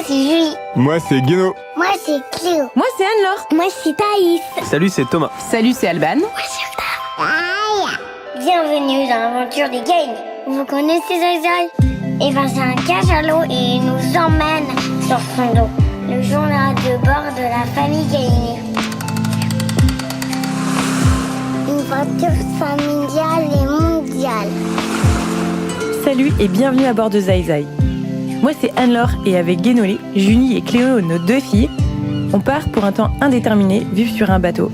c'est Julie. Moi, c'est Guéno. Moi, c'est Cléo. Moi, c'est Anne-Laure. Moi, c'est Thaïs. Salut, c'est Thomas. Salut, c'est Alban. Moi, c'est Octave. Bienvenue dans l'aventure des Gaines. Vous connaissez Zai? Eh ben, c'est un cachalot et il nous emmène sur son dos. Le journal de bord de la famille Gaine. Une voiture familiale et mondiale. Salut et bienvenue à bord de Zai. Moi c'est Anne-Laure et avec Guénolé, Julie et Cléo, nos 2 filles, on part pour un temps indéterminé vivre sur un bateau.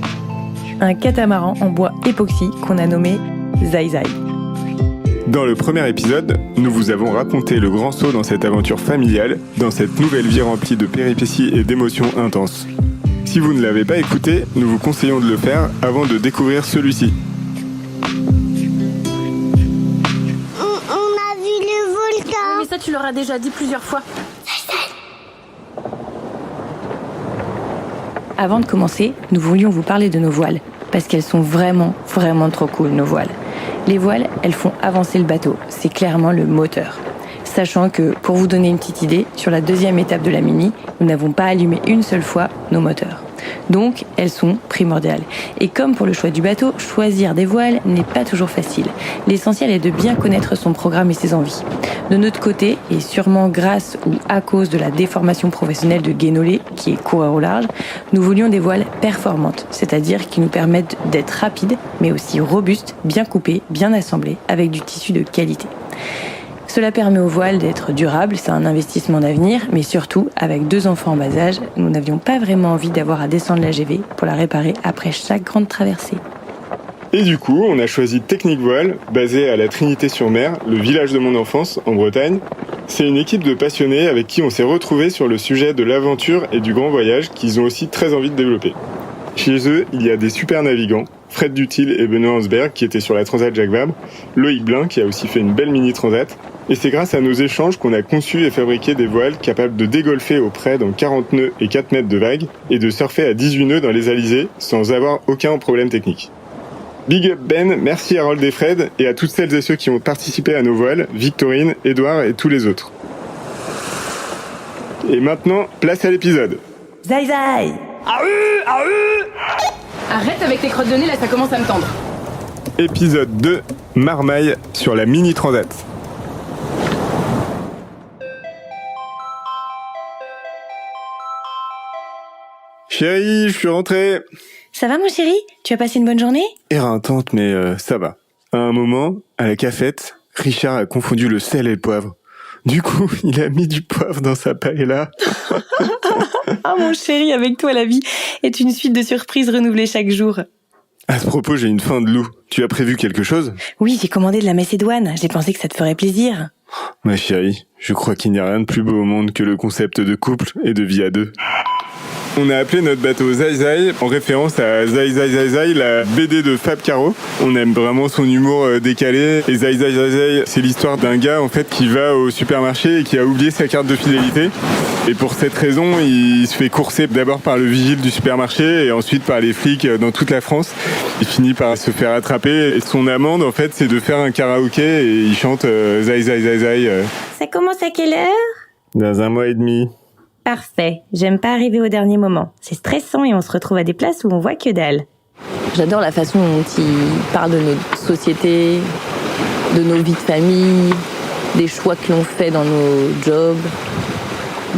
Un catamaran en bois époxy qu'on a nommé Zai. Dans le premier épisode, nous vous avons raconté le grand saut dans cette aventure familiale, dans cette nouvelle vie remplie de péripéties et d'émotions intenses. Si vous ne l'avez pas écouté, nous vous conseillons de le faire avant de découvrir celui-ci. Mais ça tu leur as déjà dit plusieurs fois. Avant de commencer, nous voulions vous parler de nos voiles, parce qu'elles sont vraiment trop cool, nos voiles. Les voiles, elles font avancer le bateau, c'est clairement le moteur. Sachant que, pour vous donner une petite idée, sur la 2e étape de la Mini, nous n'avons pas allumé une seule fois nos moteurs. Donc, elles sont primordiales. Et comme pour le choix du bateau, choisir des voiles n'est pas toujours facile. L'essentiel est de bien connaître son programme et ses envies. De notre côté, et sûrement grâce ou à cause de la déformation professionnelle de Guénolé, qui est coureur au large, nous voulions des voiles performantes, c'est-à-dire qui nous permettent d'être rapides, mais aussi robustes, bien coupées, bien assemblées, avec du tissu de qualité. Cela permet aux voiles d'être durables, c'est un investissement d'avenir, mais surtout, avec 2 enfants en bas âge, nous n'avions pas vraiment envie d'avoir à descendre la GV pour la réparer après chaque grande traversée. Et du coup, on a choisi Technique Voile, basée à la Trinité-sur-Mer, le village de mon enfance, en Bretagne. C'est une équipe de passionnés avec qui on s'est retrouvés sur le sujet de l'aventure et du grand voyage qu'ils ont aussi très envie de développer. Chez eux, il y a des super navigants, Fred Dutil et Benoît Hansberg qui étaient sur la Transat Jacques Vabre, Loïc Blin qui a aussi fait une belle mini-transat. Et c'est grâce à nos échanges qu'on a conçu et fabriqué des voiles capables de dégolfer au près dans 40 nœuds et 4 mètres de vague et de surfer à 18 nœuds dans les alizés sans avoir aucun problème technique. Big up Ben, merci à Harold et Fred et à toutes celles et ceux qui ont participé à nos voiles, Victorine, Edouard et tous les autres. Et maintenant, place à l'épisode. Zai. Arrête avec tes crottes de nez, là, ça commence à me tendre. Épisode 2, Marmaille sur la Mini Transat. Chérie, je suis rentré. Ça va mon chéri? Tu as passé une bonne journée? Éreintante, mais ça va. À un moment, à la cafette, Richard a confondu le sel et le poivre. Du coup, il a mis du poivre dans sa paella. Ah mon chéri, avec toi la vie est une suite de surprises renouvelées chaque jour. À ce propos, j'ai une faim de loup. Tu as prévu quelque chose? Oui, j'ai commandé de la Macédoine. J'ai pensé que ça te ferait plaisir. Ma chérie, je crois qu'il n'y a rien de plus beau au monde que le concept de couple et de vie à 2. On a appelé notre bateau Zai en référence à Zai, la BD de Fab Caro. On aime vraiment son humour décalé. Et Zai, c'est l'histoire d'un gars en fait qui va au supermarché et qui a oublié sa carte de fidélité. Et pour cette raison, il se fait courser d'abord par le vigile du supermarché et ensuite par les flics dans toute la France. Il finit par se faire attraper et son amende en fait c'est de faire un karaoké et il chante Zai. Ça commence à quelle heure? Dans 1 mois et demi. Parfait. J'aime pas arriver au dernier moment. C'est stressant et on se retrouve à des places où on voit que dalle. J'adore la façon dont il parle de notre société, de nos vies de famille, des choix que l'on fait dans nos jobs,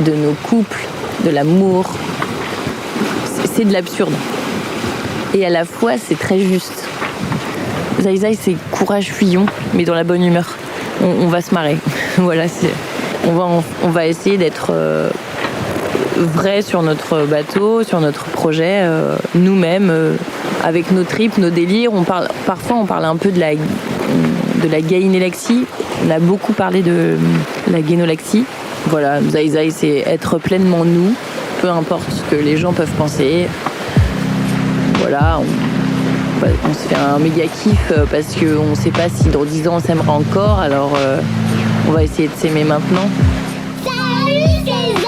de nos couples, de l'amour. C'est de l'absurde. Et à la fois, c'est très juste. Zai, c'est courage fuyons, mais dans la bonne humeur. On va se marrer. Voilà, on va essayer d'être vrai sur notre bateau, sur notre projet, nous-mêmes, avec nos tripes, nos délires. Parfois, on parle un peu de la gaïnélaxie. On a beaucoup parlé de la génolaxie. Voilà, Zai, c'est être pleinement nous, peu importe ce que les gens peuvent penser. Voilà, on se fait un méga kiff parce qu'on ne sait pas si dans 10 ans on s'aimera encore, alors on va essayer de s'aimer maintenant. Salut, c'est Zai.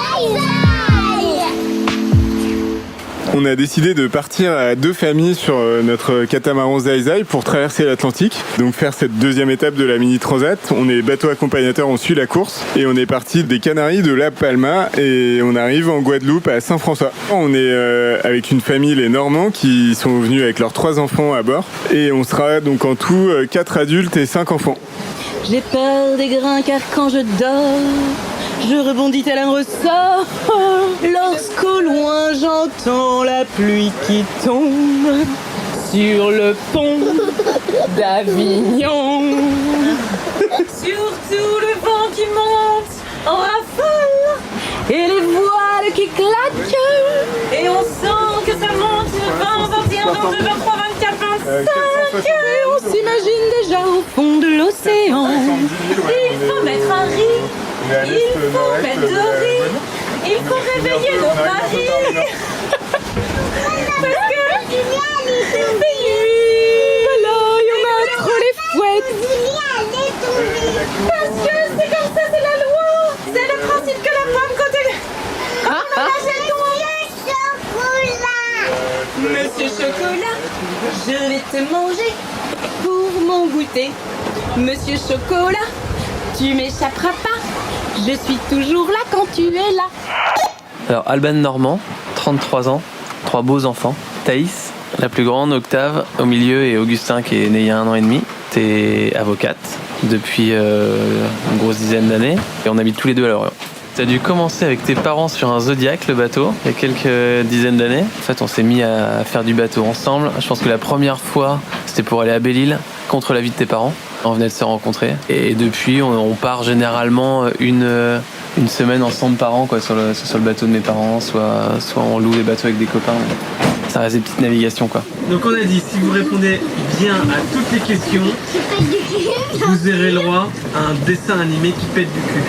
On a décidé de partir à 2 familles sur notre catamaran Zai Zai pour traverser l'Atlantique, donc faire cette deuxième étape de la mini transat. On est bateau accompagnateur, on suit la course et on est parti des Canaries, de La Palma, et on arrive en Guadeloupe à Saint-François. On est avec une famille, les Normands, qui sont venus avec leurs 3 enfants à bord, et on sera donc en tout 4 adultes et 5 enfants. J'ai peur des grains car quand je dors, je rebondis tel un ressort. Lorsqu'au loin j'entends la pluie qui tombe sur le pont d'Avignon. Surtout le vent qui monte en rafale et les voiles qui claquent. Et on sent que ça monte 20, 21, 22, 23, 24, 25. Et on s'imagine déjà au fond de l'océan. Il faut mettre un riz, il faut mettre de riz, il faut réveiller nos maris. Parce que il fait nuit, voilà, il y en a trop les fouettes. Parce que c'est comme ça, c'est la loi. C'est le principe que la femme quand on a lâché Monsieur Chocolat, je vais te manger pour mon goûter. Monsieur Chocolat, tu m'échapperas pas. Je suis toujours là quand tu es là. Alors Alban Normand, 33 ans, 3 beaux enfants. Thaïs, la plus grande, Octave, au milieu, et Augustin qui est né il y a 1 an et demi. T'es avocate depuis une grosse dizaine d'années et on habite tous les 2 à Lorient. T'as dû commencer avec tes parents sur un Zodiac, le bateau, il y a quelques dizaines d'années. En fait, on s'est mis à faire du bateau ensemble. Je pense que la première fois, c'était pour aller à Belle-Île, contre l'avis de tes parents. On venait de se rencontrer. Et depuis, on part généralement une semaine ensemble par an, quoi, soit sur le bateau de mes parents, soit on loue les bateaux avec des copains. Ça reste des petites navigations, quoi. Donc on a dit, si vous répondez bien à toutes les questions, vous aurez le droit à un dessin animé qui pète du cul.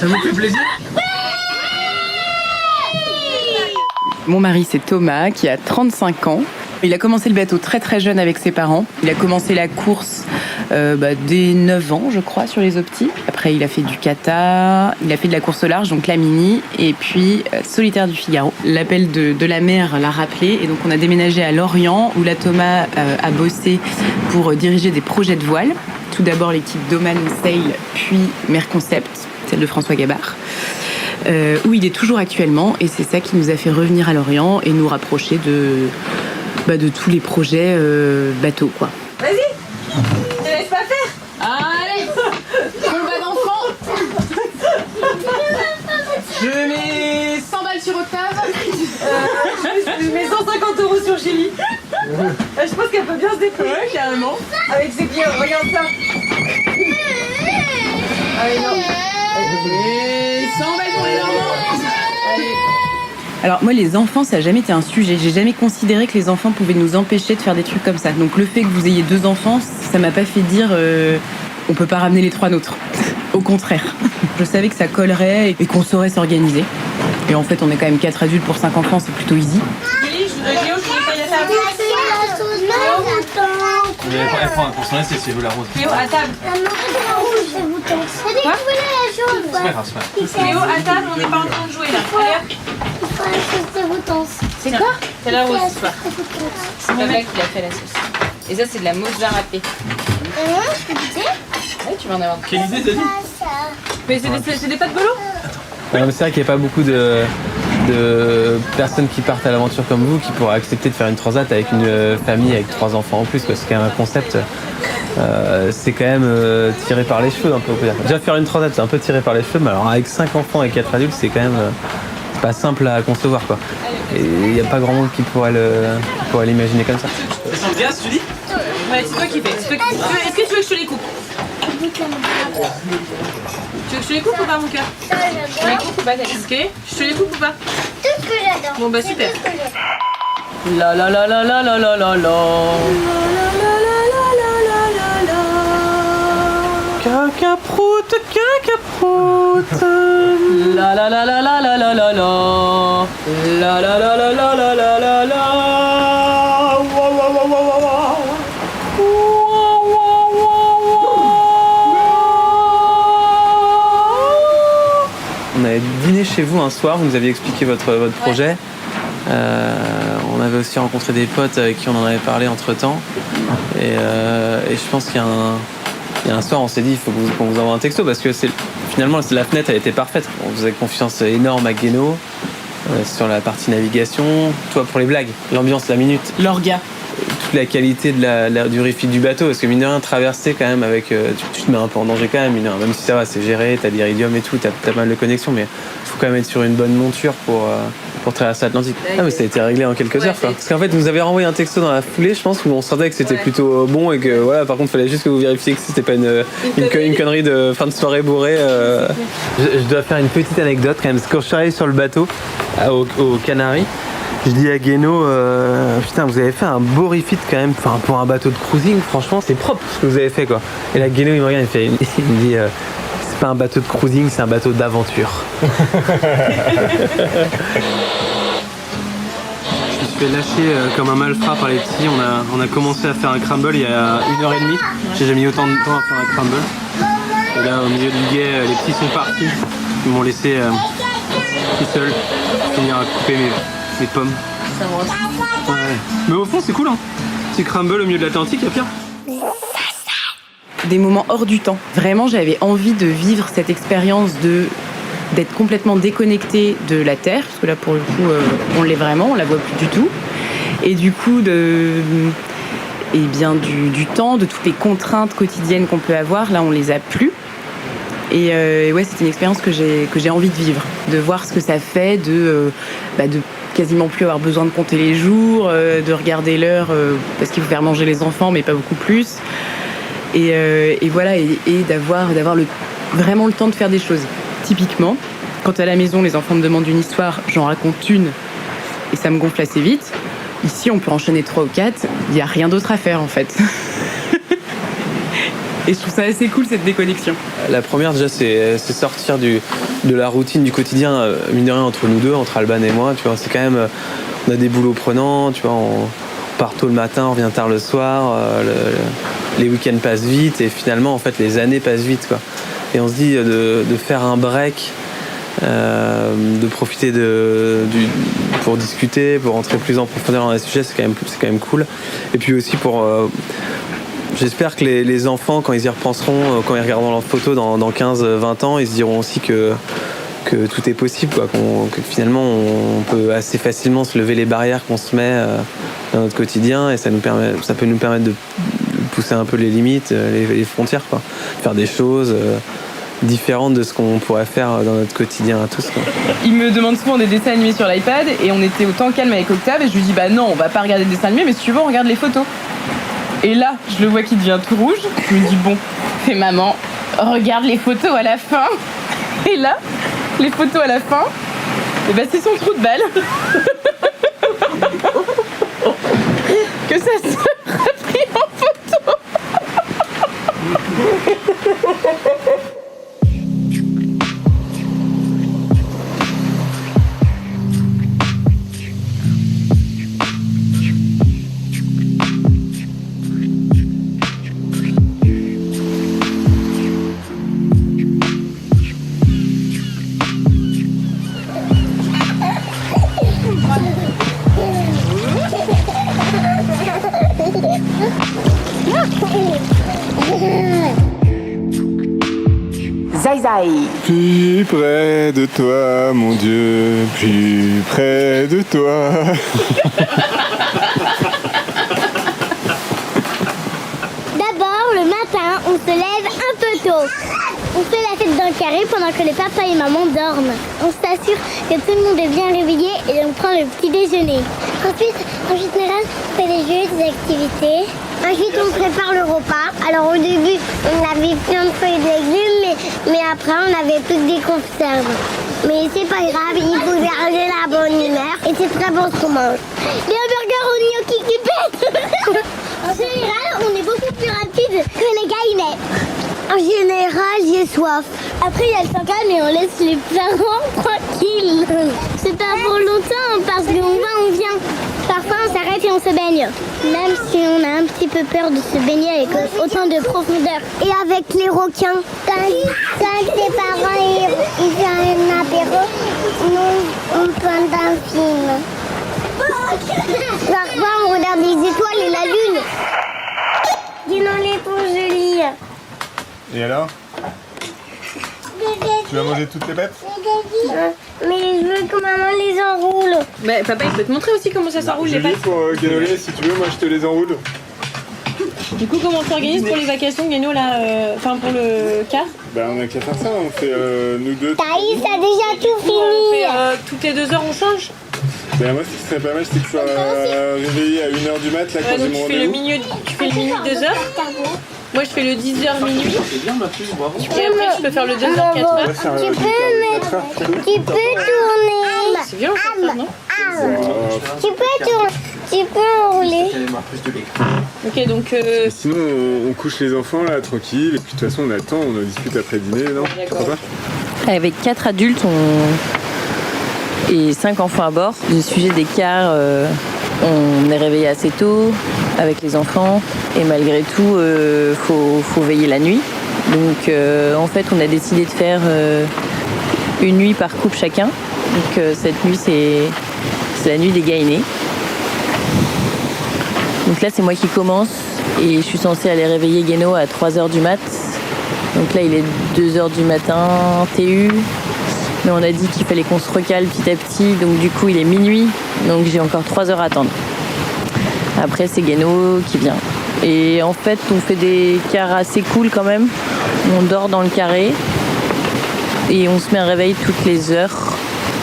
Ça vous fait plaisir ? Mon mari, c'est Thomas, qui a 35 ans. Il a commencé le bateau très très jeune avec ses parents. Il a commencé la course dès 9 ans, je crois, sur les optis. Après, il a fait du kata, il a fait de la course au large, donc la mini, et puis Solitaire du Figaro. L'appel de la mer l'a rappelé, et donc on a déménagé à Lorient, où là Thomas a bossé pour diriger des projets de voile. Tout d'abord l'équipe d'Oman Sail, puis Mer Concept, celle de François Gabard. Où il est toujours actuellement, et c'est ça qui nous a fait revenir à Lorient et nous rapprocher de tous les projets bateaux, quoi. Vas-y, te laisse pas faire. Allez, combat d'enfant. Je mets 100 balles sur Octave. Je mets 150 € sur Julie. Je pense qu'elle peut bien se débrouiller, carrément. Avec ses pieds, regarde ça. Allez, non. Et 100 balles pour les Normands. Allez. Alors moi, les enfants, ça n'a jamais été un sujet. J'ai jamais considéré que les enfants pouvaient nous empêcher de faire des trucs comme ça. Donc le fait que vous ayez 2 enfants, ça m'a pas fait dire on peut pas ramener les 3 nôtres. Au contraire. Je savais que ça collerait et qu'on saurait s'organiser. Et en fait, on est quand même 4 adultes pour 5 enfants, c'est plutôt easy. Julie, Léo, je voulais payer à table. Elle prend un course, c'est vous la rose. Léo, à table. C'est pas grave, c'est pas grave. Léo, à table, on n'est pas en train de jouer là. Allez, c'est quoi? C'est la rose ce soir. C'est le mec qui a fait la sauce. Et ça, c'est de la mozza râpée. Ouais, tu vas en avoir. Quelle idée t'as dit? Mais c'est des pâtes bolo? Ouais, mais c'est vrai qu'il n'y a pas beaucoup de personnes qui partent à l'aventure comme vous qui pourraient accepter de faire une transat avec une famille avec 3 enfants en plus, parce qu'il y a un concept, c'est quand même tiré par les cheveux un peu. Déjà faire une transat, c'est un peu tiré par les cheveux, mais alors avec 5 enfants et 4 adultes, c'est quand même pas simple à concevoir, quoi. Et il n'y a pas grand monde qui pourrait l'imaginer comme ça. Ça sent bien, tu dis? Ouais, c'est toi qui fais. Est-ce que tu veux que je te les coupe? Tu veux que je te les coupe ou pas, mon cœur? Je les coupe ou pas, Thaïs? Ok. Je te les coupe ou pas? Tout ce que j'adore. Bon bah super. La la la la la la la la la. Cacaproute, cacaproute. La la la la la la la la la. La la la la la la la la la. Wa, wa, wa, wa, wa, wa. On avait dîné dîner chez vous un soir, vous nous aviez expliqué votre projet. On avait aussi rencontré des potes avec qui on en avait parlé entre-temps. Et je pense qu'il y a un soir, on s'est dit, il faut qu'on vous envoie un texto parce que finalement, la fenêtre, elle était parfaite. On faisait confiance énorme à Guéno sur la partie navigation. Toi, pour les blagues, l'ambiance, la minute. L'orga. Toute la qualité du refit du bateau, parce que mine de rien, traverser quand même avec... tu te mets un peu en danger quand même, mine de rien. Même si ça va, c'est géré, t'as l'iridium et tout, t'as pas mal de connexions, mais il faut quand même être sur une bonne monture pour traverser l'Atlantique. Ah mais ça a été réglé en quelques heures quoi. Parce qu'en fait, vous nous avez renvoyé un texto dans la foulée, je pense, où on sentait que c'était plutôt bon et que voilà, par contre, il fallait juste que vous vérifiez que c'était pas une connerie de fin de soirée bourrée. Je dois faire une petite anecdote quand même, parce que quand je suis arrivé sur le bateau, aux Canaries, je dis à Guéno, putain, vous avez fait un beau refit quand même, enfin, pour un bateau de cruising, franchement, c'est propre ce que vous avez fait quoi. Et là, Guéno, il me regarde, il me dit, c'est pas un bateau de cruising, c'est un bateau d'aventure. Je me suis fait lâcher comme un malfrat par les petits. On a commencé à faire un crumble il y a 1h30. J'ai jamais mis autant de temps à faire un crumble. Et là, au milieu du guet, les petits sont partis. Ils m'ont laissé tout seul finir à couper mes pommes. Ouais. Mais au fond, c'est cool, hein. Petit crumble au milieu de l'Atlantique, y'a pire. Des moments hors du temps. Vraiment, j'avais envie de vivre cette expérience d'être complètement déconnecté de la Terre, parce que là, pour le coup, on l'est vraiment, on la voit plus du tout. Et du coup, du temps, de toutes les contraintes quotidiennes qu'on peut avoir, là, on les a plus. Et ouais, c'est une expérience que j'ai envie de vivre, de voir ce que ça fait, de quasiment plus avoir besoin de compter les jours, de regarder l'heure, parce qu'il faut faire manger les enfants, mais pas beaucoup plus. Et voilà, et d'avoir vraiment le temps de faire des choses. Typiquement, quand à la maison, les enfants me demandent une histoire, j'en raconte une et ça me gonfle assez vite. Ici, on peut enchaîner 3 ou 4, il n'y a rien d'autre à faire en fait. Et je trouve ça assez cool cette déconnexion. La première déjà, c'est sortir de la routine du quotidien, mine de rien, entre nous deux, entre Alban et moi. Tu vois, c'est quand même, on a des boulots prenants, tu vois, on part tôt le matin, on revient tard le soir, les week-ends passent vite et finalement, en fait, les années passent vite, quoi. Et on se dit de faire un break, de profiter pour discuter, pour rentrer plus en profondeur dans les sujets, c'est quand même cool. Et puis aussi j'espère que les enfants, quand ils y repenseront, quand ils regarderont leurs photos dans 15-20 ans, ils se diront aussi que tout est possible, quoi, que finalement on peut assez facilement se lever les barrières qu'on se met dans notre quotidien et ça peut nous permettre de pousser un peu les limites, les frontières, quoi. Faire des choses différentes de ce qu'on pourrait faire dans notre quotidien à tous, quoi. Il me demande souvent des dessins animés sur l'iPad et on était au temps calme avec Octave et je lui dis bah non, on va pas regarder des dessins animés, mais si tu veux on regarde les photos. Et là, je le vois qui devient tout rouge. Je me dis bon, fais maman, regarde les photos à la fin. Et là, les photos à la fin, et ben c'est son trou de balle. Que ça sera pris en photo. Zai Zai. Plus près de toi, mon Dieu, plus près de toi. D'abord, le matin, on se lève un peu tôt. On fait la fête d'un carré pendant que les papas et maman dorment. On s'assure que tout le monde est bien réveillé et on prend le petit déjeuner. Ensuite, en général, on fait des jeux, des activités. Ensuite, on prépare le repas. Alors au début, on avait plein de feuilles de légumes, mais après, on avait plus que des conserves. Mais c'est pas grave, il faut garder la bonne humeur et c'est très bon ce qu'on mange. Les hamburgers au gnocchi qui pètent. En général, on est beaucoup plus rapide que les galinets. En général, j'ai soif. Après, il y a le 5 mais on laisse les parents tranquilles. C'est pas pour longtemps parce qu'on va, on vient. Parfois on s'arrête et on se baigne. Même si on a un petit peu peur de se baigner avec autant de profondeur. Et avec les requins. Quand tes parents ils font un apéro, nous on prend un film. Parfois on regarde les étoiles et la lune. Dis non les trop jolies. Et alors? Tu vas manger toutes les bêtes? Mais je veux que maman les enroule. Bah, papa, il peut te montrer aussi comment ça s'enroule les Julie, pâtes. pour Guénolé, si tu veux, moi je te les enroule. Du coup, comment on s'organise pour les vacations, Guéno, là, enfin pour le car? Bah on a qu'à faire ça, on fait nous deux. Thaïs a déjà tout On fini. fait toutes les 2 heures, on change. Bah moi ce qui serait pas mal, c'est que je sois réveillé à 1h du mat, là quand j'ai Donc mon tu fais le rendez-vous. minuit 2h. Moi, je fais le 10h minuit. C'est bien ma puce, bravo. Et après, tu peux faire le 2h 4h. Tu peux tourner. C'est violent ça, non? Tu peux tourner. Tu peux enrouler. Ok, donc Sinon on couche les enfants là, tranquille, et puis de toute façon on a le temps, on en discute après dîner, non? Tu crois pas? Avec 4 adultes et 5 enfants à bord. Le sujet des cars, on est réveillé assez tôt avec les enfants et malgré tout, faut veiller la nuit. Donc en fait, on a décidé de faire une nuit par couple chacun. Donc cette nuit, c'est la nuit des gainés. Donc là, c'est moi qui commence et je suis censée aller réveiller Guéno à 3h du mat. Donc là, il est 2h du matin, TU. Mais on a dit qu'il fallait qu'on se recale petit à petit. Donc du coup, il est minuit. Donc j'ai encore 3 heures à attendre. Après, c'est Guéno qui vient. Et en fait, on fait des cars assez cool quand même. On dort dans le carré. Et on se met un réveil toutes les heures.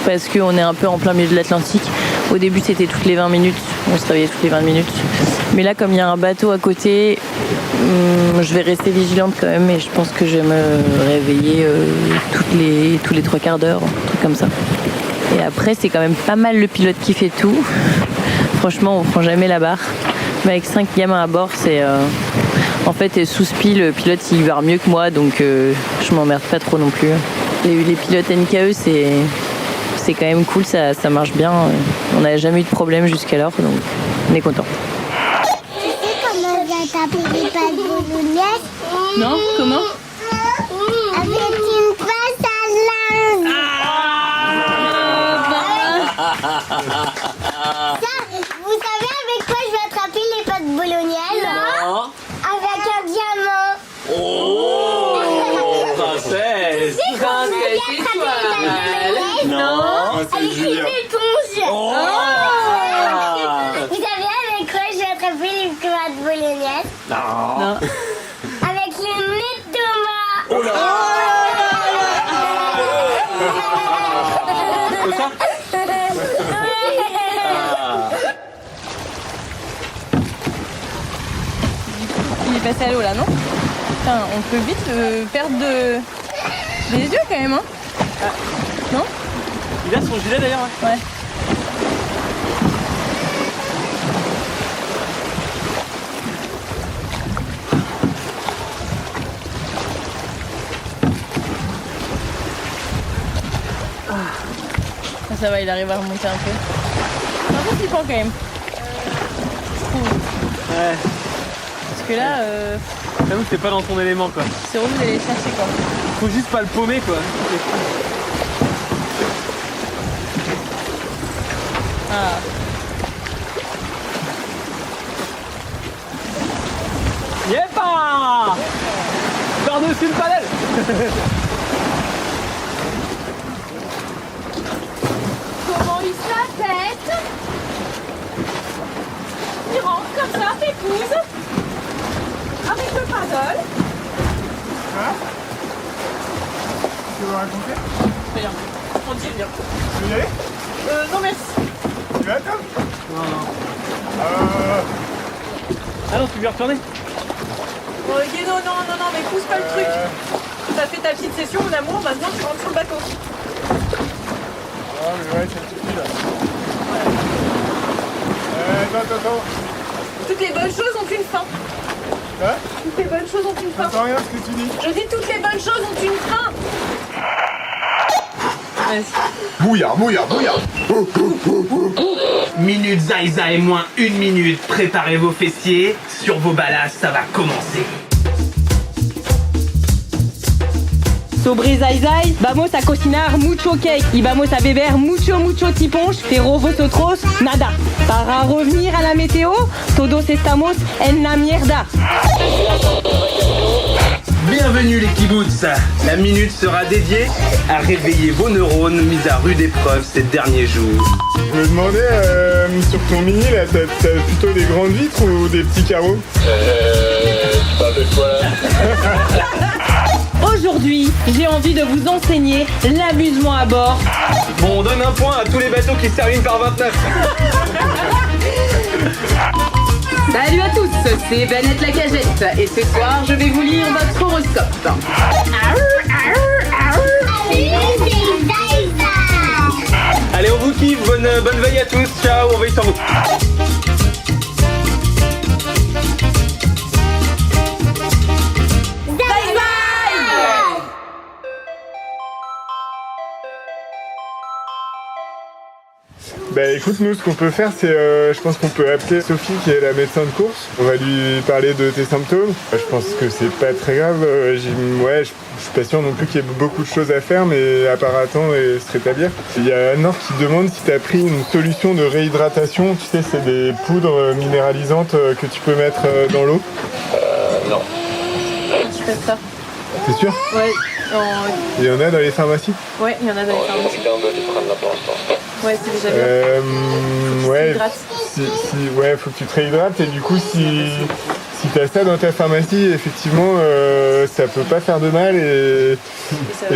Parce qu'on est un peu en plein milieu de l'Atlantique. Au début, c'était toutes les 20 minutes. On se réveillait toutes les 20 minutes. Mais là, comme il y a un bateau à côté, je vais rester vigilante quand même. Et je pense que je vais me réveiller tous les 3 quarts d'heure, un truc comme ça. Et après, c'est quand même pas mal le pilote qui fait tout. Franchement, on prend jamais la barre. Mais avec 5 gamins à bord, c'est... En fait, sous spi, le pilote, il va mieux que moi. Donc, je m'emmerde pas trop non plus. Les pilotes NKE, c'est quand même cool, ça marche bien. On n'a jamais eu de problème jusqu'alors, donc on est content. Tu sais comment on va taper les pâtes bolognaises? non, comment? Avec une pâte à linge. Ça, vous savez avec quoi je vais attraper les pâtes bolognaises? Non. Avec un diamant. Oh, princesse. Princesse étoile. Non. Ah, c'est Avec une Julia. éponge. Oh. Vous savez avec quoi je vais attraper les pâtes bolognaises? Non. Avec le nez de Thomas. Oh là. Ça Il est passé à l'eau là, non? Putain, on peut vite perdre des yeux quand même, hein? Non? Il a son gilet d'ailleurs. Ouais. Ça va, il arrive à remonter un peu. C'est un peu flippant quand même. Je trouve. Ouais. Parce que là, J'avoue que t'es pas dans ton élément quoi. c'est relou d'aller chercher quoi. Faut juste pas le paumer quoi. Ah. Yepa! Par-dessus le panel. Comment il se la pète? Il rentre comme ça, t'épouses. Avec le paddle. Tu veux raconter? Rien. On dit rien. Tu veux y aller? Non merci. Tu veux attendre? Ah non, tu veux y retourner? Oh, Guéno, non, mais pousse pas le truc. T'as fait ta petite session, mon amour, maintenant tu rentres sur le bateau. Ah mais ouais, ça suffit là. Attends. Toutes les bonnes choses ont une fin. Hein? Toutes les bonnes choses ont une fin. J'entends rien ce que tu dis. Je dis toutes les bonnes choses ont une fin. Vas-y. Bouillard. Minute Zaïza et moins 1 minute. Préparez vos fessiers. Sur vos balas, ça va commencer. Sobre Zaizai, vamos a cocinar mucho cake y vamos a beber mucho tiponche, pero vosotros nada. Para revenir à la météo, todos estamos en la mierda. Bienvenue les kibbutz. La minute sera dédiée à réveiller vos neurones mis à rude épreuve ces derniers jours. Je me demandais, sur ton mini, là, t'as plutôt des grandes vitres ou des petits carreaux? Tu parles de quoi là? Aujourd'hui, j'ai envie de vous enseigner l'amusement à bord. Bon, on donne un point à tous les bateaux qui se terminent par 29. Salut à tous, c'est Bennett la Cagette et ce soir je vais vous lire votre horoscope. Allez, on vous kiffe, bonne veille à tous, ciao, on veille sur vous. Bah écoute, nous ce qu'on peut faire c'est, je pense qu'on peut appeler Sophie qui est la médecin de course. On va lui parler de tes symptômes. Je pense que c'est pas très grave. Je suis pas sûr non plus qu'il y ait beaucoup de choses à faire, mais à part attendre et se rétablir. Il y a Anne-Laure qui demande si t'as pris une solution de réhydratation. Tu sais, c'est des poudres minéralisantes que tu peux mettre dans l'eau. Non. Je fais ça. T'es sûr? Ouais. Il y en a dans les pharmacies? Ouais, il y en a dans les pharmacies. Quelqu'un doit les prendre là pour l'instant. Ouais, c'est déjà bien. Ouais, faut que tu te réhydrates et du coup si t'as ça dans ta pharmacie, effectivement ça peut pas faire de mal et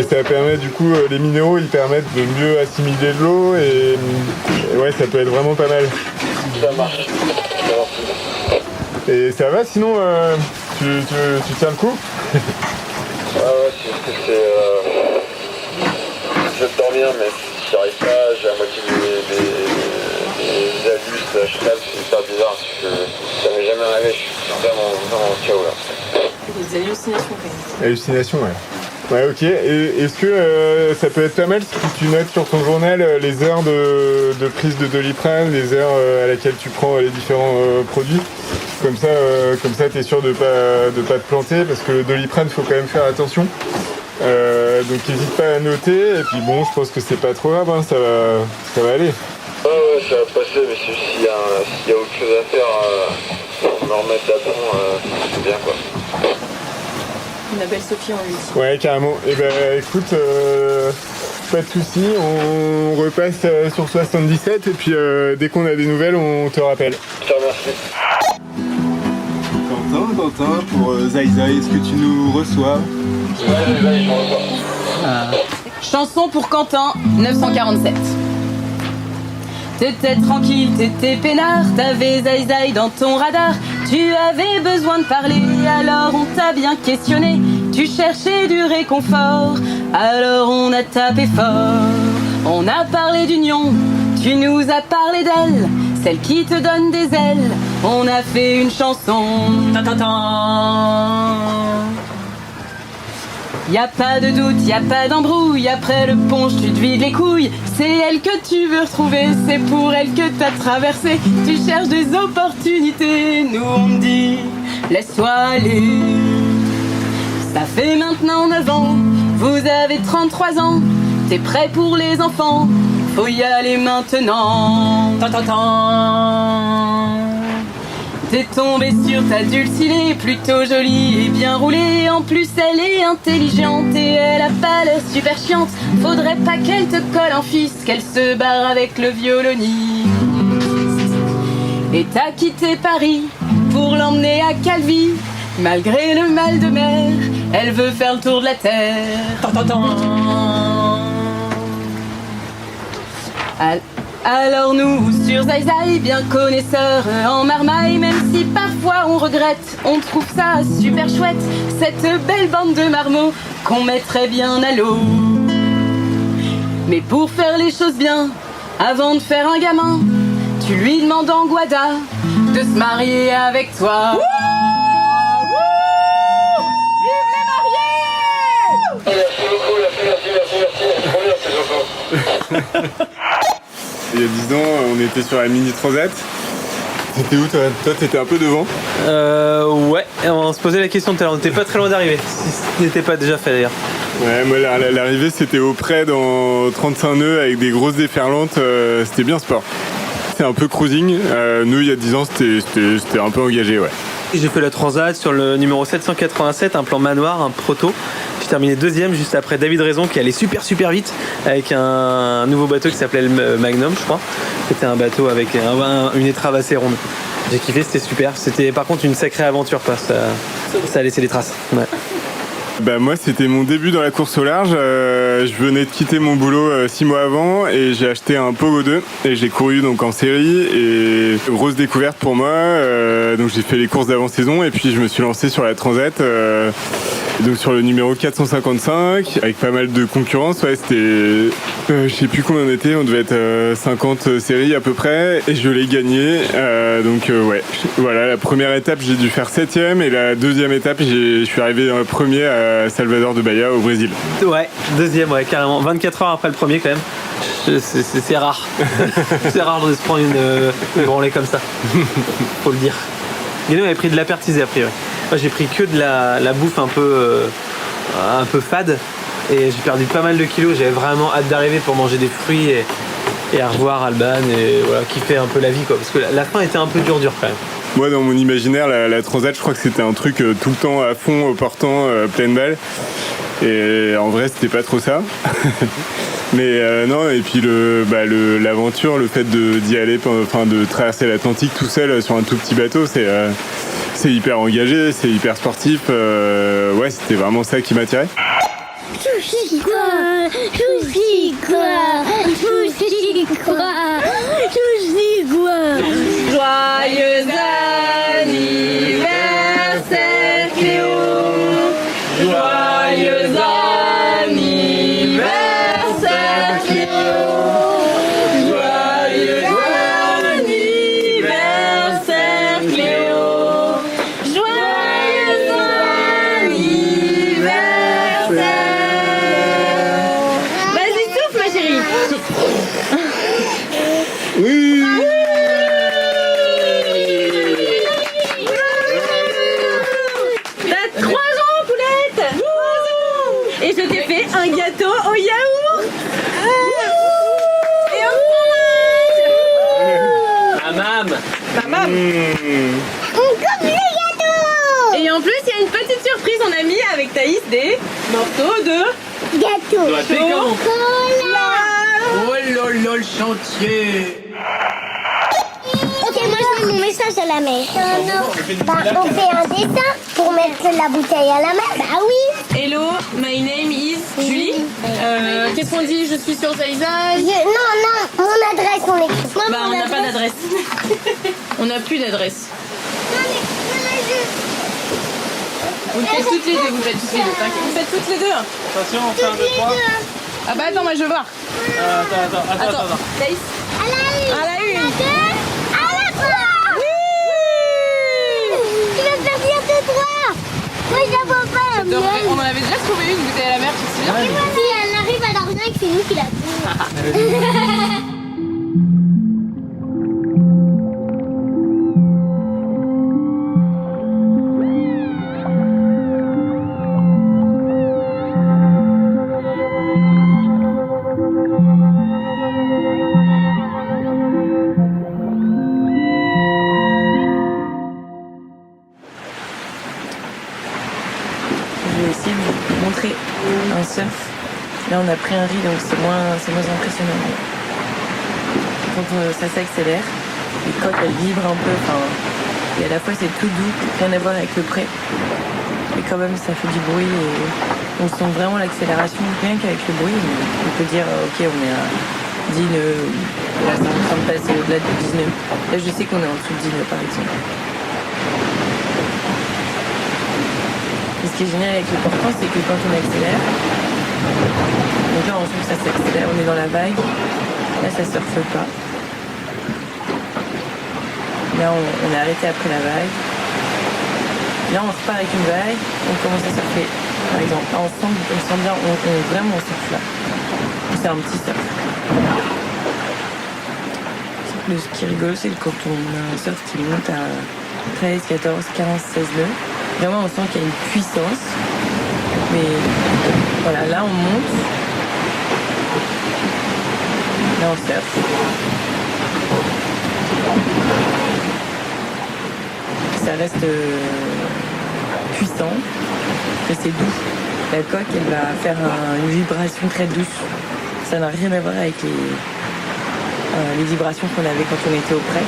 ça permet du coup les minéraux ils permettent de mieux assimiler de l'eau et ouais ça peut être vraiment pas mal. Ça marche. Et ça va sinon tu tiens le coup? Ouais, c'est je vais dormir, mais si j'y arrive pas, j'ai à moitié des abus, je crève, c'est hyper bizarre, ça m'est jamais arrivé, je suis vraiment KO là. Des hallucinations quand même. Hallucination, ouais. Ouais, ok. Et est-ce que ça peut être pas mal si tu notes sur ton journal les heures de prise de Doliprane, les heures à laquelle tu prends les différents produits? Comme ça, t'es sûr de pas te planter, parce que le Doliprane, faut quand même faire attention. Donc n'hésite pas à noter, et puis bon, je pense que c'est pas trop grave, hein, ça va aller. Ouais, ça va passer, mais s'il y a autre chose à faire, on en remettre d'abord, c'est bien quoi. On appelle Sophie, on lui dit. Ouais, carrément. Et ben écoute, pas de soucis, on repasse sur 77, et puis dès qu'on a des nouvelles, on te rappelle. Je te remercie. Quentin, pour Zaïza, est-ce que tu nous reçois? Ouais, je me revois. Chanson pour Quentin, 947. T'étais tranquille, t'étais peinard, t'avais Zaïzaï dans ton radar. Tu avais besoin de parler, alors on t'a bien questionné. Tu cherchais du réconfort, alors on a tapé fort. On a parlé d'union, tu nous as parlé d'elle, celle qui te donne des ailes. On a fait une chanson. Y a pas de doute, y a pas d'embrouille. Après le punch, tu te vides les couilles. C'est elle que tu veux retrouver, c'est pour elle que t'as traversé. Tu cherches des opportunités, nous on te dit laisse-toi aller. Ça fait maintenant 9 ans, vous avez 33 ans. T'es prêt pour les enfants, faut y aller maintenant. T'es tombé sur ta dulcinée, plutôt jolie et bien roulée. En plus elle est intelligente et elle a pas l'air super chiante. Faudrait pas qu'elle te colle en fils, qu'elle se barre avec le violoniste. Et t'as quitté Paris pour l'emmener à Calvi. Malgré le mal de mer, elle veut faire le tour de la terre. Alors nous, sur Zaïzaï, bien connaisseurs en marmaille, même si parfois on regrette, on trouve ça super chouette, cette belle bande de marmots qu'on mettrait bien à l'eau. Mais pour faire les choses bien, avant de faire un gamin, tu lui demandes en Guada de se marier avec toi. Merci beaucoup, merci, trop bien ces chansons. il y a 10 ans, on était sur la Mini Transat. T'étais où toi? Toi, t'étais un peu devant? Ouais, on se posait la question tout à l'heure, on n'était pas très loin d'arriver, si ce n'était pas déjà fait d'ailleurs. Ouais, moi l'arrivée c'était au près dans 35 nœuds avec des grosses déferlantes, c'était bien sport. C'est un peu cruising, nous il y a 10 ans c'était un peu engagé, ouais. J'ai fait la Transat sur le numéro 787, un plan manoir, un proto. J'ai terminé deuxième juste après David Raison qui allait super vite avec un nouveau bateau qui s'appelait le Magnum, je crois. C'était un bateau avec une étrave assez ronde. J'ai kiffé, c'était super. C'était par contre une sacrée aventure, quoi. Ça a laissé des traces. Ouais. Bah moi c'était mon début dans la course au large, je venais de quitter mon boulot 6 mois avant et j'ai acheté un Pogo 2 et j'ai couru donc en série et grosse découverte pour moi, donc j'ai fait les courses d'avant-saison et puis je me suis lancé sur la Transat, donc sur le numéro 455 avec pas mal de concurrence, ouais c'était, je sais plus combien on était, on devait être 50 séries à peu près et je l'ai gagné, donc ouais, voilà la première étape j'ai dû faire 7ème et la deuxième étape je suis arrivé premier à Salvador de Bahia au Brésil. Ouais, deuxième, ouais, carrément. 24 heures après le premier, quand même. C'est rare. C'est rare de se prendre une branlée comme ça. Faut le dire. Guénon avait pris de l'apertisé après, ouais. Moi, j'ai pris que de la bouffe un peu fade. Et j'ai perdu pas mal de kilos. J'avais vraiment hâte d'arriver pour manger des fruits et à revoir Alban et voilà, kiffer un peu la vie, quoi. Parce que la fin était un peu dure, quand même. Moi, dans mon imaginaire, la Transat, je crois que c'était un truc tout le temps à fond, au portant, pleine balle. Et en vrai, c'était pas trop ça. Mais non, et puis l'aventure, le fait d'y aller, enfin de traverser l'Atlantique tout seul sur un tout petit bateau, c'est hyper engagé, c'est hyper sportif. Ouais, c'était vraiment ça qui m'attirait. Joyeux anniversaire Cléo, joyeux anniversaire Cléo, joyeux anniversaire Cléo, joyeux anniversaire. Vas-y, souffle ma chérie. Oui. Et je t'ai fait un gâteau au yaourt. Et au fromage. Mamam. Comme le gâteau. Et en plus, il y a une petite surprise. On a mis avec Thaïs des morceaux de Gâteau. chocolat. Oh lolo le chantier. Ok, moi je mets mon message à la mer. Bah, on fait un dessin pour mettre la bouteille à la mer. Bah oui. Hello, my name is Julie. Qu'est-ce qu'on dit? Je suis sur paysage. Non, mon adresse on l'écrit. Moi, Bah, mon on n'a pas adresse. d'adresse. On n'a plus d'adresse. Vous le faites toutes les deux, vous faites toutes les deux. T'inquiète. Vous faites toutes les deux. Attention, on fait un 2, 3. Ah bah attends, moi je veux voir. Attends. Thaïs. À la une. À la une. À la 3. Oui. Tu vas faire dire 2, 3. Moi je la vois pas. On en avait déjà trouvé une bouteille à la mer, tu te souviens? Si elle arrive à l'arnaque, c'est nous qui la trouvons. Je vais essayer de vous montrer un surf. Là, on a pris un riz, donc c'est moins impressionnant. Quand ça s'accélère, les côtes, elles vibrent un peu. Et à la fois, c'est tout doux, rien à voir avec le près. Et quand même, ça fait du bruit et on sent vraiment l'accélération, rien qu'avec le bruit. On peut dire, ok, on est à 10 nœuds. Là, ça me semble passer au-delà de 10 nœuds. Là, je sais qu'on est en dessous de 10 nœuds, par exemple. Et ce qui est génial avec le portant, c'est que quand on accélère, donc là on sent que ça s'accélère, on est dans la vague, là ça surfe pas. Là on est arrêté après la vague. Là on repart avec une vague, on commence à surfer. Par exemple, là on sent bien, on vraiment on surfe là. C'est un petit surf. Ce qui est rigolo, c'est que quand on a un surf qui monte à 13, 14, 15, 16 nœuds, vraiment on sent qu'il y a une puissance. Mais voilà, là on monte. Là on surfe. Ça reste puissant, mais c'est doux. La coque, elle va faire une vibration très douce. Ça n'a rien à voir avec les vibrations qu'on avait quand on était au près.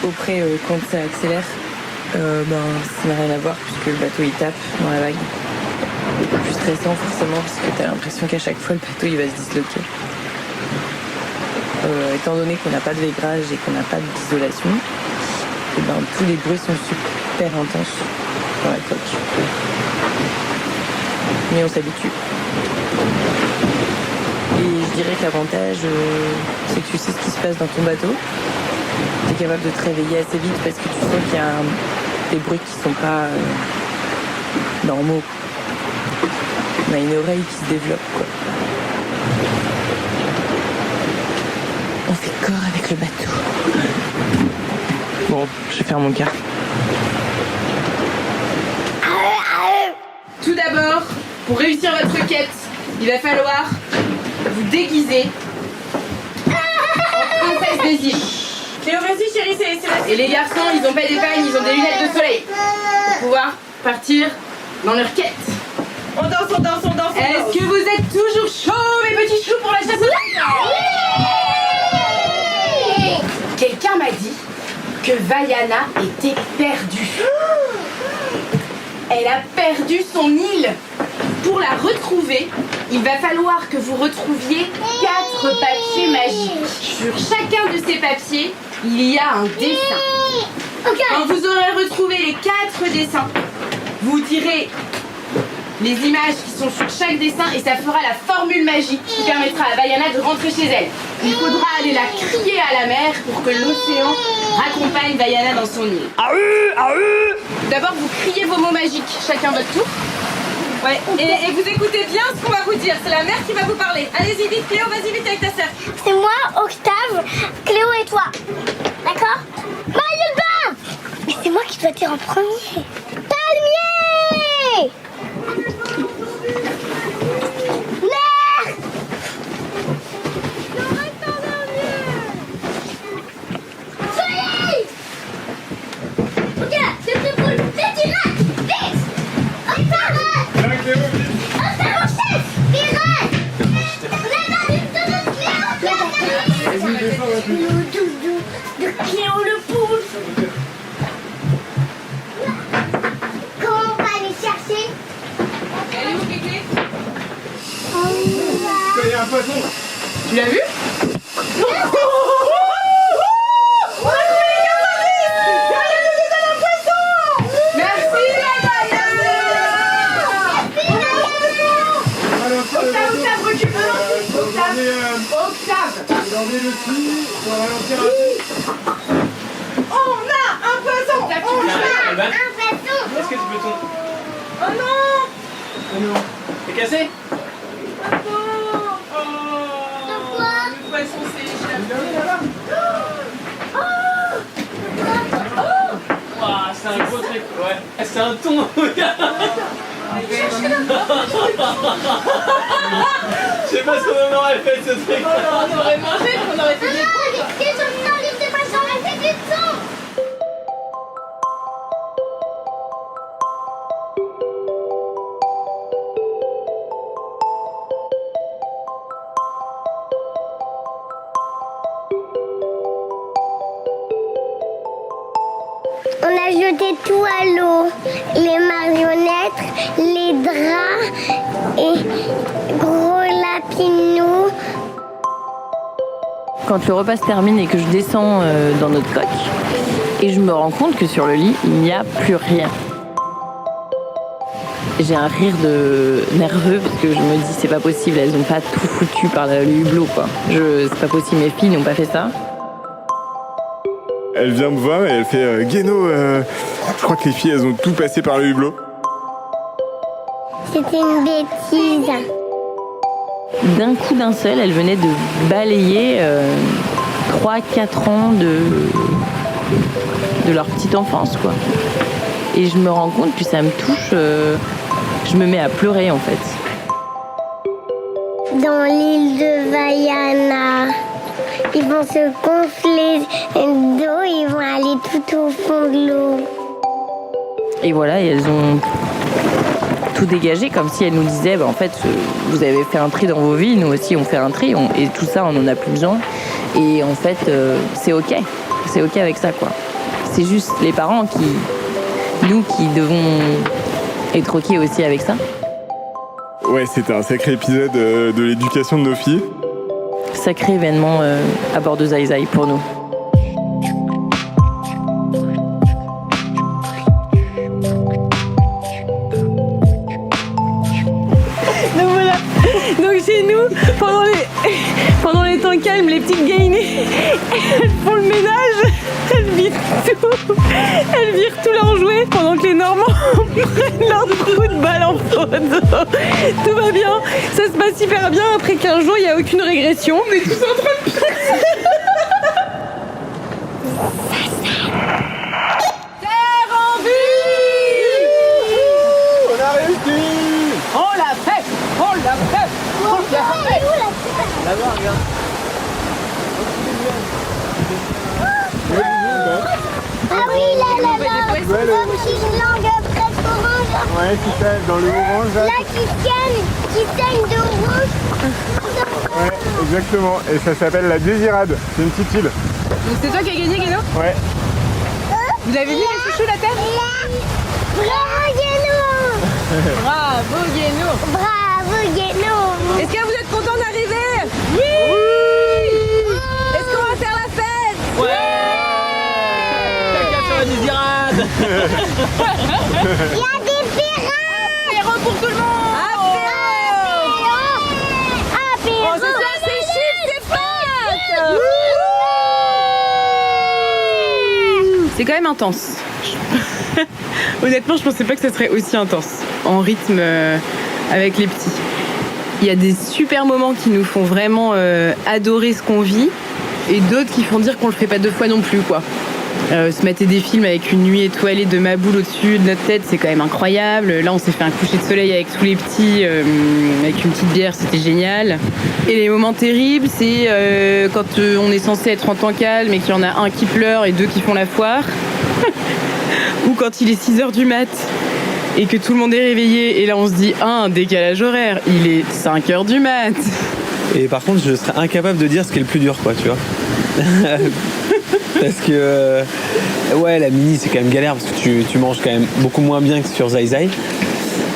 Au près, quand ça accélère, ça n'a rien à voir puisque le bateau il tape dans la vague. Plus stressant forcément parce que tu as l'impression qu'à chaque fois le bateau il va se disloquer. Étant donné qu'on n'a pas de vaigrage et qu'on n'a pas d'isolation, tous les bruits sont super intenses dans la coque. Mais on s'habitue. Et je dirais que l'avantage, c'est que tu sais ce qui se passe dans ton bateau. Tu es capable de te réveiller assez vite parce que tu sens qu'il y a des bruits qui ne sont pas normaux. On a une oreille qui se développe, quoi. On fait corps avec le bateau. Bon, je vais faire mon cas. Tout d'abord, pour réussir votre quête, il va falloir vous déguiser en princesse des îles. Cléo, vas-y chérie, c'est la... Et les garçons, ils ont pas d'épargne, ils ont des lunettes de soleil pour pouvoir partir dans leur quête. On danse. Est-ce que vous êtes toujours chauds, mes petits choux, pour la chasse aux Quelqu'un m'a dit que Vaiana était perdue. Elle a perdu son île. Pour la retrouver, il va falloir que vous retrouviez 4 papiers magiques. Sur chacun de ces papiers, il y a un dessin. Quand vous aurez retrouvé les 4 dessins, vous direz les images qui sont sur chaque dessin et ça fera la formule magique qui permettra à Vaiana de rentrer chez elle. Il faudra aller la crier à la mer pour que l'océan raccompagne Vaiana dans son île. D'abord, vous criez vos mots magiques, chacun votre tour. Ouais, et vous écoutez bien ce qu'on va vous dire. C'est la mère qui va vous parler. Allez-y vite, Cléo, vas-y vite avec ta sœur. C'est moi, Octave, Cléo et toi. D'accord? Maillot Mais c'est moi qui dois dire en premier. Palmier! Mer! Soleil! Ok, c'est plus cool. C'est tirage! Vite! Octave! Octave en chef! Pirate! Le doudou de Cléo le poule. Comment on va aller chercher? Elle est où, Kéké? Il y a un poisson. Tu l'as vu? Attendez le ski, pour ralentir un peu. On a un poisson! On a un poisson! Est-ce que tu peux ton... Oh non! Oh non. T'es cassé? Le poisson s'est échappé. Waouh, c'est un gros truc. Ouais. C'est un thon. Je sais pas ce qu'on en aurait fait de ce truc. On aurait mangé, on aurait fait des Les gens dans l'île de poisson, elle fait du sang! On a jeté tout à l'eau, les marionnettes, les draps et gros lapinou. Quand le repas se termine et que je descends dans notre coque, et je me rends compte que sur le lit, il n'y a plus rien. J'ai un rire de nerveux parce que je me dis c'est pas possible, elles ont pas tout foutu par le hublot quoi. C'est pas possible, mes filles n'ont pas fait ça. Elle vient me voir et elle fait Guéno, je crois que les filles elles ont tout passé par le hublot. C'était une bêtise. D'un coup d'un seul, elle venait de balayer 3-4 ans de leur petite enfance, quoi. Et je me rends compte, puis ça me touche, je me mets à pleurer en fait. Dans l'île de Vaiana, ils vont se gonfler d'eau, ils vont aller tout au fond de l'eau. Et voilà, et elles ont tout dégagé, comme si elles nous disaient, en fait, vous avez fait un tri dans vos vies, nous aussi on fait un tri, et tout ça on en a plus besoin. Et en fait, c'est ok avec ça, quoi. C'est juste les parents nous qui devons être ok aussi avec ça. Ouais, c'était un sacré épisode de l'éducation de nos filles. Sacré événement à bord de Zai Zai pour nous. Donc voilà, donc chez nous, pendant les temps calmes, les petites gainées, elles font le ménage, elles virent tout leur jouet, pendant que les Normands prennent leur trou de balle en photo. Tout va bien, ça se passe hyper bien, après 15 jours, il n'y a aucune régression, on est tous en train de... Là-bas, regarde. Ah oui, là, une langue presque orange. Ouais, c'est ça, dans le orange. Là, qui saigne de rouge. Ouais, exactement. Et ça s'appelle la Désirade. C'est une petite île. Donc c'est toi qui as gagné, Guéno ? Ouais. Vous avez vu les chouchous, la terre ? Bravo, Guéno. Bravo, Guéno. Bravo, Guéno. Est-ce que vous êtes content d'arriver ? Oui. Est-ce qu'on va faire la fête ? Ouais. Caca sur la Désirade. Il y a des pirates. Apéro pour tout le monde. Apéro. Oh, c'est ça, c'est chic, c'est fun. C'est quand même intense. Honnêtement, je pensais pas que ça serait aussi intense en rythme avec les petits. Il y a des super moments qui nous font vraiment adorer ce qu'on vit et d'autres qui font dire qu'on le fait pas 2 fois non plus, quoi. Se mater des films avec une nuit étoilée de Maboule au-dessus de notre tête, c'est quand même incroyable. Là, on s'est fait un coucher de soleil avec tous les petits, avec une petite bière, c'était génial. Et les moments terribles, c'est quand on est censé être en temps calme et qu'il y en a un qui pleure et 2 qui font la foire. Ou quand il est 6h du mat et que tout le monde est réveillé et là on se dit un décalage horaire, il est 5h du mat. Et par contre, je serais incapable de dire ce qui est le plus dur, quoi, tu vois. Parce que, ouais, la mini, c'est quand même galère parce que tu manges quand même beaucoup moins bien que sur Zai Zai.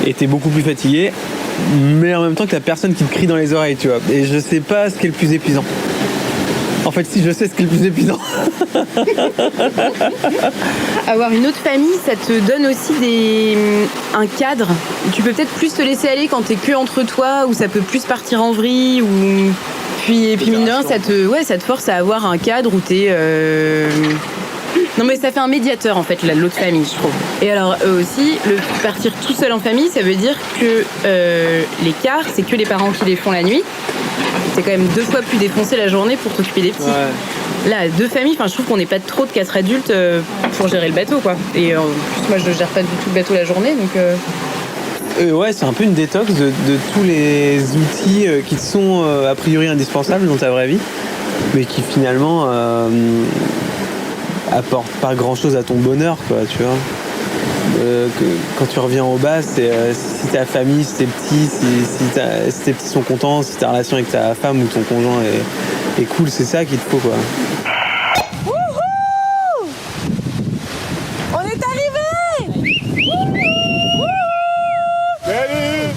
Et t'es beaucoup plus fatigué. Mais en même temps que t'as personne qui te crie dans les oreilles, tu vois. Et je sais pas ce qui est le plus épuisant. En fait, si, je sais ce qui est le plus épuisant. Avoir une autre famille, ça te donne aussi un cadre. Tu peux peut-être plus te laisser aller quand t'es que entre toi, ou ça peut plus partir en vrille, ou... Et puis mine de rien, ça te force à avoir un cadre où t'es... Non mais ça fait un médiateur en fait, l'autre famille, je trouve. Et alors eux aussi, partir tout seul en famille, ça veut dire que les quarts, c'est que les parents qui les font la nuit. C'est quand même 2 fois plus défoncé la journée pour t'occuper des petits. Ouais. Là, 2 familles, je trouve qu'on n'est pas trop de 4 adultes pour gérer le bateau, quoi. Et en plus, moi, je gère pas du tout le bateau la journée, donc... Ouais, c'est un peu une détox de tous les outils qui sont a priori indispensables dans ta vraie vie, mais qui finalement apportent pas grand-chose à ton bonheur, quoi, tu vois. Quand tu reviens au bas, c'est si ta famille, si tes petits, si tes petits sont contents, si ta relation avec ta femme ou ton conjoint est cool, c'est ça qu'il te faut, quoi. Wouhou! On est arrivés! Salut!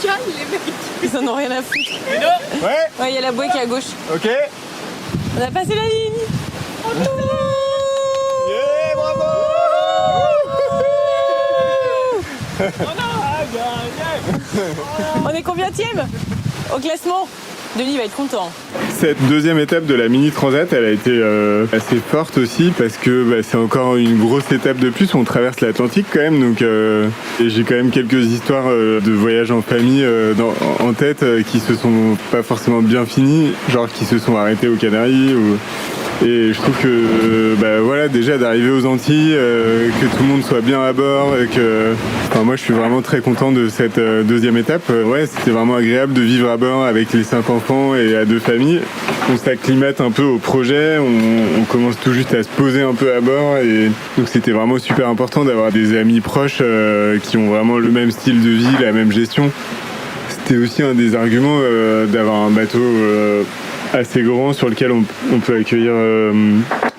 Calme les mecs, ils en ont rien à foutre. Ouais? Ouais, il y a la bouée qui est à gauche. Ok. On a passé la ligne. Yeah, bravo! On est combienième au classement? Denis va être content. Cette deuxième étape de la mini transat, elle a été assez forte aussi parce que c'est encore une grosse étape de plus. On traverse l'Atlantique quand même, donc et j'ai quand même quelques histoires de voyages en famille en tête qui se sont pas forcément bien finis, genre qui se sont arrêtés aux Canaries. Et je trouve que déjà d'arriver aux Antilles, que tout le monde soit bien à bord, moi je suis vraiment très content de cette deuxième étape. C'était vraiment agréable de vivre à bord avec les 5 enfants et à 2 familles. On s'acclimate un peu au projet, on commence tout juste à se poser un peu à bord et donc c'était vraiment super important d'avoir des amis proches qui ont vraiment le même style de vie, la même gestion. C'était aussi un des arguments d'avoir un bateau assez grand sur lequel on peut accueillir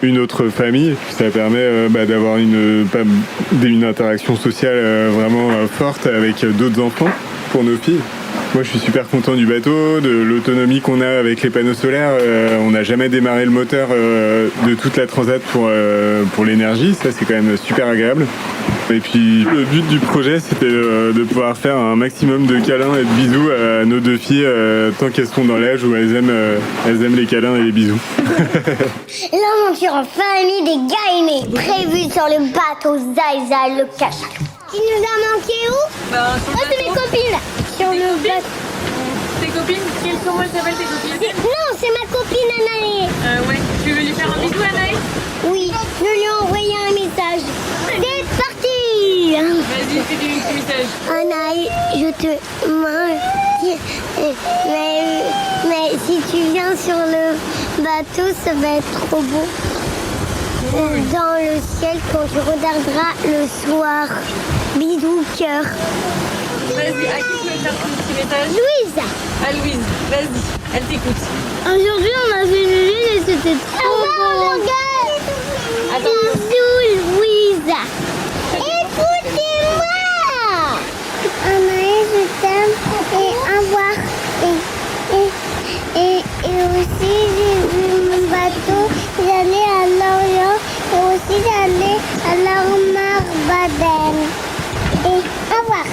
une autre famille. Ça permet d'avoir une interaction sociale vraiment forte avec d'autres enfants pour nos filles. Moi je suis super content du bateau, de l'autonomie qu'on a avec les panneaux solaires. On n'a jamais démarré le moteur de toute la transat pour l'énergie, ça c'est quand même super agréable. Et puis le but du projet c'était de pouvoir faire un maximum de câlins et de bisous à nos 2 filles tant qu'elles sont dans l'âge où elles aiment les câlins et les bisous. L'aventure en famille des Gaïnés, prévue sur le bateau Zai Zai le cachalot. Qui nous a manqué où? C'est mes copines. Sur le bateau. Tes copines? Comment elles s'appellent tes copines? Non, c'est ma copine Anaïs. Ouais. Tu veux lui faire un bisou, Anaïs? Oui, je lui ai envoyé un message. C'est parti. Vas-y, fais des petits messages. Anaïs, je te mange. Mais si tu viens sur le bateau, ça va être trop beau. Dans le ciel quand tu regarderas le soir. Bisous, cœur. Vas-y, à qui tu veux faire ton petit message? Louise. À Louise, vas-y, elle t'écoute. Aujourd'hui, on a fait une lune et c'était trop beau. Bisous, Louise. Écoutez-moi. Anaïs, je t'aime et au revoir. Et aussi, j'ai vu mon bateau. J'allais à Lorient et aussi j'allais à Larmar-Baden. Et au revoir.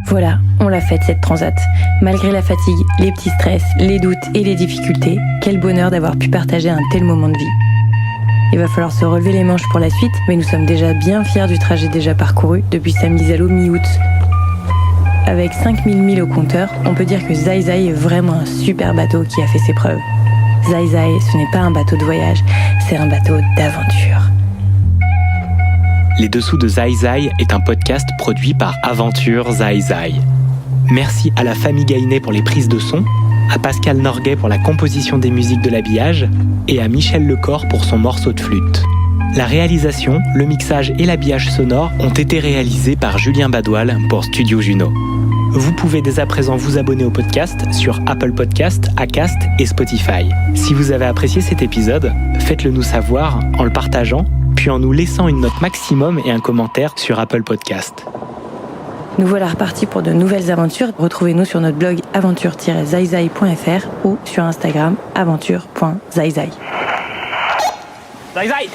Voilà, on l'a faite cette transat. Malgré la fatigue, les petits stress, les doutes et les difficultés, quel bonheur d'avoir pu partager un tel moment de vie. Il va falloir se relever les manches pour la suite, mais nous sommes déjà bien fiers du trajet déjà parcouru depuis Samizalo mi-août. Avec 5000 milles au compteur, on peut dire que Zai Zai est vraiment un super bateau qui a fait ses preuves. Zai Zai, ce n'est pas un bateau de voyage, c'est un bateau d'aventure. Les Dessous de Zai Zai est un podcast produit par Aventure Zai Zai. Merci à la famille Gaïné pour les prises de son, à Pascal Norguet pour la composition des musiques de l'habillage et à Michel Lecor pour son morceau de flûte. La réalisation, le mixage et l'habillage sonore ont été réalisés par Julien Badoil pour Studio Juno. Vous pouvez dès à présent vous abonner au podcast sur Apple Podcasts, Acast et Spotify. Si vous avez apprécié cet épisode, faites-le nous savoir en le partageant, puis en nous laissant une note maximum et un commentaire sur Apple Podcasts. Nous voilà repartis pour de nouvelles aventures. Retrouvez-nous sur notre blog aventure-zaizai.fr ou sur Instagram aventure.zaizai. Zai Zai!